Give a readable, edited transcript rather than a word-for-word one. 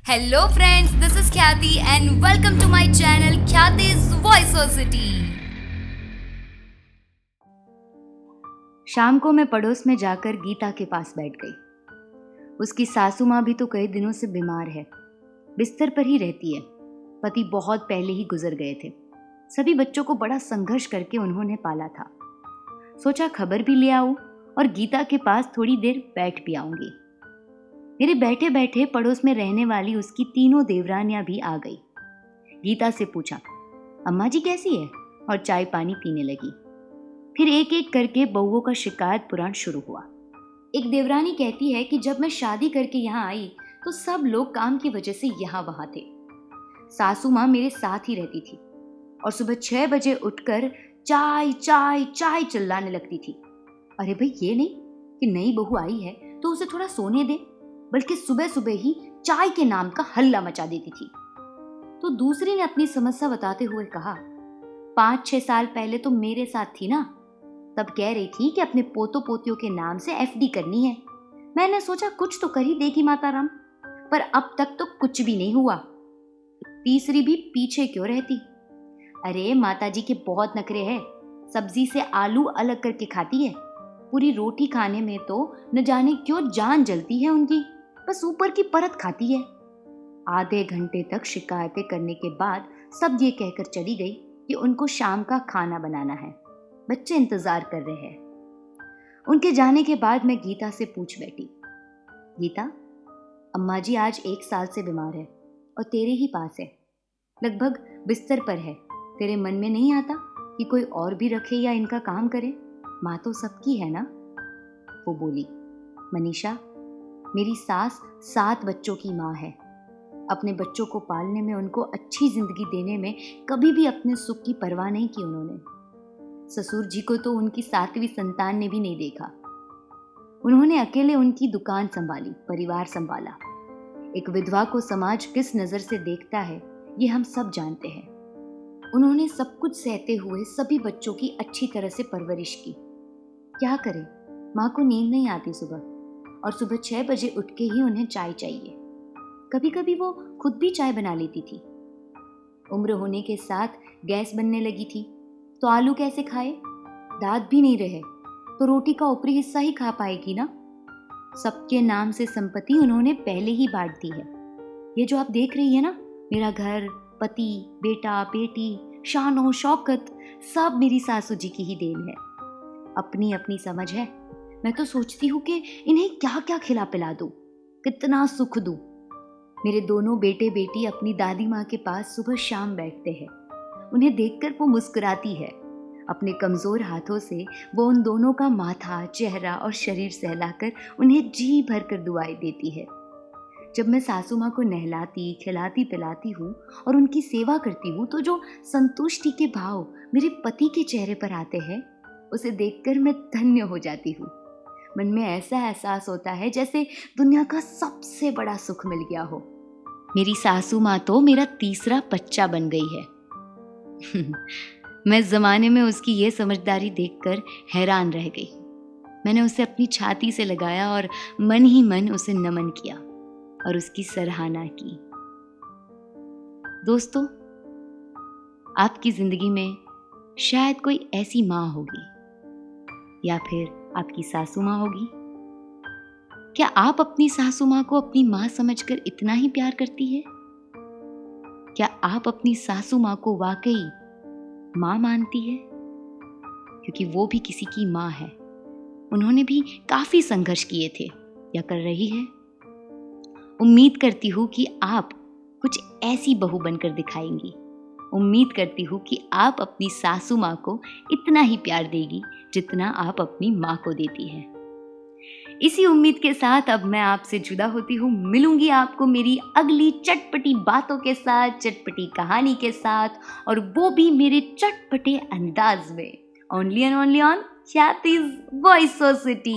Hello friends, this is Khyati and welcome to my channel Khyati's Voiceosity। शाम को मैं पड़ोस में जाकर गीता के पास बैठ गई। उसकी सासू माँ भी तो कई दिनों से बीमार है, बिस्तर पर ही रहती है। पति बहुत पहले ही गुजर गए थे। सभी बच्चों को बड़ा संघर्ष करके उन्होंने पाला था। सोचा खबर भी ले आऊं और गीता के पास थोड़ी देर बैठ भी आऊंगी। मेरे बैठे बैठे पड़ोस में रहने वाली उसकी तीनों देवरानियां भी आ गई। गीता से पूछा, अम्मा जी कैसी है, और चाय पानी पीने लगी। फिर एक एक करके बहुओं का शिकायत पुराण शुरू हुआ। एक देवरानी कहती है कि जब मैं शादी करके यहाँ आई तो सब लोग काम की वजह से यहाँ वहाँ थे। सासू माँ मेरे साथ ही रहती थी और सुबह 6 बजे उठकर चाय चाय चाय चिल्लाने लगती थी। अरे भाई, ये नहीं कि नई बहू आई है तो उसे थोड़ा सोने दे, बल्कि सुबह सुबह ही चाय के नाम का हल्ला मचा देती थी। तो दूसरी ने अपनी समस्या बताते हुए कहा, 5-6 साल पहले तो मेरे साथ थी ना, तब कह रही थी कि अपने पोतों पोतियों के नाम से एफडी करनी है। मैंने सोचा कुछ तो कर ही देगी माता राम, पर अब तक तो कुछ भी नहीं हुआ। तीसरी भी पीछे क्यों रहती, अरे माता जी के बहुत नखरे हैं, सब्जी से आलू अलग करके खाती है, पूरी रोटी खाने में तो न जाने क्यों जान जलती है उनकी, बस ऊपर की परत खाती है। आधे घंटे तक शिकायतें करने के बाद सब ये कहकर चली गई कि उनको शाम का खाना बनाना है, बच्चे इंतजार कर रहे हैं। उनके जाने के बाद मैं गीता से पूछ बैठी, गीता, अम्मा जी आज 1 साल से बीमार है और तेरे ही पास है, लगभग बिस्तर पर है। तेरे मन में नहीं आता कि कोई और भी रखे या इनका काम करे? माँ तो सबकी है ना। वो बोली, मनीषा, मेरी सास 7 बच्चों की माँ है। अपने बच्चों को पालने में, उनको अच्छी जिंदगी देने में कभी भी अपने सुख की परवाह नहीं की उन्होंने। ससुर जी को तो उनकी 7वीं संतान ने भी नहीं देखा। उन्होंने अकेले उनकी दुकान संभाली, परिवार संभाला। एक विधवा को समाज किस नजर से देखता है ये हम सब जानते हैं। उन्होंने सब कुछ सहते हुए सभी बच्चों की अच्छी तरह से परवरिश की। क्या करें, माँ को नींद नहीं आती सुबह, और सुबह 6 बजे उठ के ही उन्हें चाय चाहिए। कभी कभी वो खुद भी चाय बना लेती थी। उम्र होने के साथ गैस बनने लगी थी, तो आलू कैसे खाए? दांत भी नहीं रहे तो रोटी का ऊपरी हिस्सा ही खा पाएगी ना। सबके नाम से संपत्ति उन्होंने पहले ही बांट दी है। ये जो आप देख रही है ना, मेरा घर, पति, बेटा, बेटी, शानो शौकत, सब मेरी सासू जी की ही देन है। अपनी अपनी समझ है। मैं तो सोचती हूँ कि इन्हें क्या क्या खिला पिला दूं, कितना सुख दूं। मेरे दोनों बेटे बेटी अपनी दादी माँ के पास सुबह शाम बैठते हैं। उन्हें देखकर वो मुस्कुराती है। अपने कमजोर हाथों से वो उन दोनों का माथा, चेहरा और शरीर सहलाकर उन्हें जी भर कर दुआएं देती है। जब मैं सासू माँ को नहलाती, खिलाती पिलाती हूँ और उनकी सेवा करती हूँ, तो जो संतुष्टि के भाव मेरे पति के चेहरे पर आते हैं, उसे देखकर मैं धन्य हो जाती हूँ। मन में ऐसा एहसास होता है जैसे दुनिया का सबसे बड़ा सुख मिल गया हो। मेरी सासू माँ तो मेरा तीसरा बच्चा बन गई है। मैं जमाने में उसकी ये समझदारी देखकर हैरान रह गई। मैंने उसे अपनी छाती से लगाया और मन ही मन उसे नमन किया और उसकी सराहना की। दोस्तों, आपकी जिंदगी में शायद कोई ऐसी माँ होगी या फिर आपकी सासू माँ होगी। क्या आप अपनी सासू माँ को अपनी माँ समझकर इतना ही प्यार करती है? क्या आप अपनी सासू माँ को वाकई माँ मानती है? क्योंकि वो भी किसी की माँ है। उन्होंने भी काफी संघर्ष किए थे या कर रही है। उम्मीद करती हूँ कि आप कुछ ऐसी बहू बनकर दिखाएंगी। उम्मीद करती हूँ कि आप अपनी सासू माँ को इतना ही प्यार देगी जितना आप अपनी माँ को देती हैं। इसी उम्मीद के साथ अब मैं आपसे जुदा होती हूँ। मिलूंगी आपको मेरी अगली चटपटी बातों के साथ, चटपटी कहानी के साथ, और वो भी मेरे चटपटे अंदाज में। Only and only on Khyati's वॉइसोसिटी।